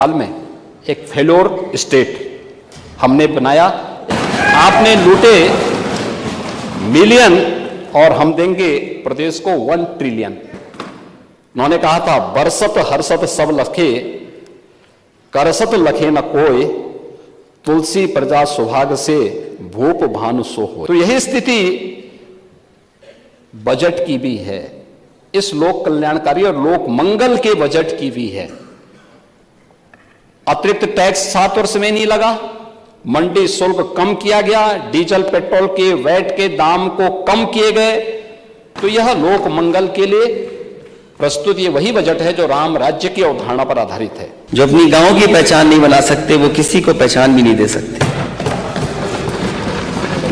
साल में एक फेलोर स्टेट हमने बनाया। आपने लूटे मिलियन और हम देंगे प्रदेश को 1 ट्रिलियन। उन्होंने कहा था बरसत हर्षत सब लखे, करसत लखे न कोय, तुलसी प्रजा सौभाग्य से भूप भानु सो हो। तो यही स्थिति बजट की भी है, इस लोक कल्याणकारी और लोक मंगल के बजट की भी है। अतिरिक्त टैक्स 7 वर्ष में नहीं लगा, मंडी शुल्क कम किया गया, डीजल पेट्रोल के वैट के दाम को कम किए गए। तो यह लोक मंगल के लिए प्रस्तुत ये वही बजट है जो राम राज्य की अवधारणा पर आधारित है। जो अपनी गांव की पहचान नहीं बना सकते वो किसी को पहचान भी नहीं दे सकते।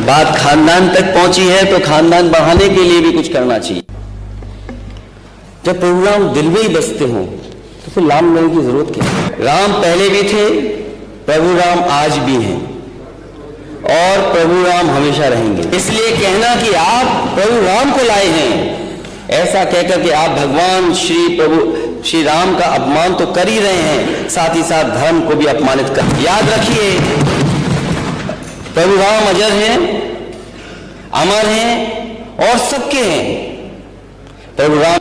बात खानदान तक पहुंची है तो खानदान बढ़ाने के लिए भी कुछ करना चाहिए। जब प्रभु राम दिल में ही बसते हों तो फिर राम लेने की जरूरत क्या है? राम पहले भी थे, प्रभु राम आज भी हैं और प्रभु राम हमेशा रहेंगे। इसलिए कहना कि आप प्रभु राम को लाए हैं, ऐसा कहकर के आप भगवान प्रभु श्री राम का अपमान तो कर ही रहे हैं, साथ ही साथ धर्म को भी अपमानित कर। याद रखिए, प्रभु राम अजर हैं, अमर हैं और सबके हैं। प्रभु राम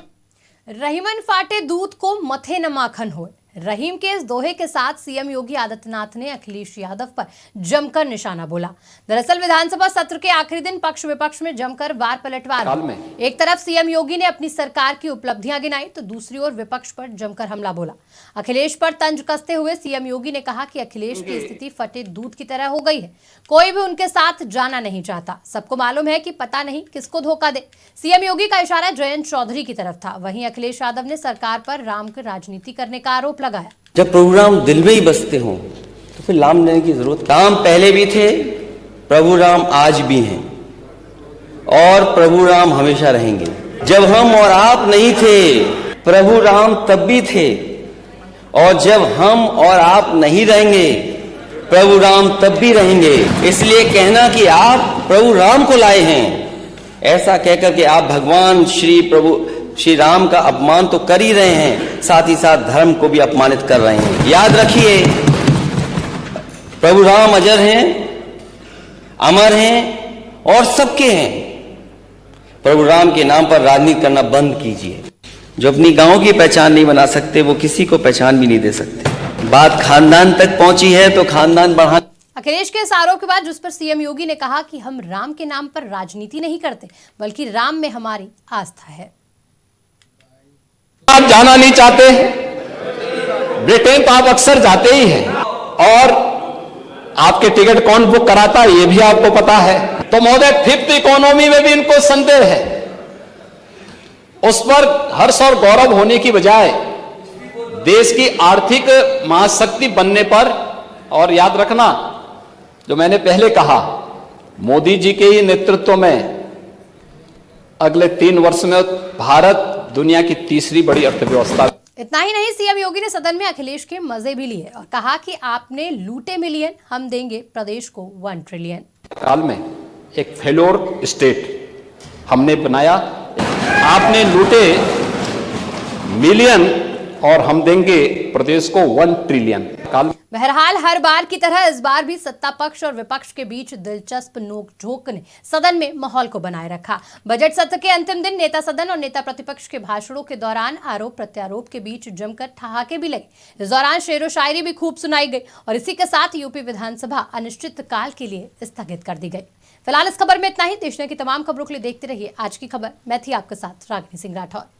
रहीमन फाटे दूध को मथे न माखन होए। रहीम के इस दोहे के साथ सीएम योगी आदित्यनाथ ने अखिलेश यादव पर जमकर निशाना बोला। दरअसल विधानसभा सत्र के आखिरी दिन पक्ष विपक्ष में जमकर वार पलटवार हुई। एक तरफ सीएम योगी ने अपनी सरकार की उपलब्धियां गिनाई तो दूसरी ओर विपक्ष पर जमकर हमला बोला। अखिलेश पर तंज कसते हुए सीएम योगी ने कहा कि अखिलेश की स्थिति फटे दूध की तरह हो गई है, कोई भी उनके साथ जाना नहीं चाहता। सबको मालूम है कि पता नहीं किसको धोखा दे। सीएम योगी का इशारा जयंत चौधरी की तरफ था। वहीं अखिलेश यादव ने सरकार पर राम की राजनीति करने का आरोप लगाया। जब प्रभु राम दिल में ही बसते हों तो फिर राम लेने की जरूरत। राम पहले भी थे, प्रभु राम आज भी हैं और प्रभु राम हमेशा रहेंगे। जब हम और आप नहीं थे, प्रभु राम तब भी थे, और जब हम और आप नहीं रहेंगे, प्रभु राम तब भी रहेंगे। इसलिए कहना कि आप प्रभु राम को लाए हैं, ऐसा कहकर के आप भगवान श्री राम का अपमान तो कर ही रहे हैं, साथ ही साथ धर्म को भी अपमानित कर रहे हैं। याद रखिए, प्रभु राम अजर हैं, अमर हैं और सबके हैं। प्रभु राम के नाम पर राजनीति करना बंद कीजिए। जो अपनी गांव की पहचान नहीं बना सकते वो किसी को पहचान भी नहीं दे सकते। बात खानदान तक पहुंची है तो खानदान बढ़ा। अखिलेश के इस आरोप के बाद जिस पर सीएम योगी ने कहा कि हम राम के नाम पर राजनीति नहीं करते, बल्कि राम में हमारी आस्था है। आप जाना नहीं चाहते, ब्रिटेन तो आप अक्सर जाते ही हैं, और आपके टिकट कौन बुक कराता है ये भी आपको पता है। तो महोदय, 5th इकोनॉमी में भी इनको संदेह है। उस पर हर्ष और गौरव होने की बजाय देश की आर्थिक महाशक्ति बनने पर, और याद रखना जो मैंने पहले कहा, मोदी जी के ही नेतृत्व में अगले 3 वर्ष में भारत दुनिया की तीसरी बड़ी अर्थव्यवस्था। इतना ही नहीं, सीएम योगी ने सदन में अखिलेश के मजे भी लिए और कहा कि आपने लूटे मिलियन, हम देंगे प्रदेश को 1 ट्रिलियन। काल में एक फेलोर स्टेट हमने बनाया। आपने लूटे मिलियन और हम देंगे प्रदेश को 1 ट्रिलियन। बहरहाल हर बार की तरह इस बार भी सत्ता पक्ष और विपक्ष के बीच दिलचस्प नोक-झोंक ने सदन में माहौल को बनाए रखा। बजट सत्र के अंतिम दिन नेता सदन और नेता प्रतिपक्ष के भाषणों के दौरान आरोप प्रत्यारोप के बीच जमकर ठहाके भी लगे। इस दौरान शेरो शायरी भी खूब सुनाई गई और इसी के साथ यूपी विधानसभा अनिश्चित काल के लिए स्थगित कर दी गई। फिलहाल इस खबर में इतना ही। देश की तमाम खबरों के लिए देखते रहिए आज की खबर। मैं थी आपके साथ रागिनी सिंह राठौर।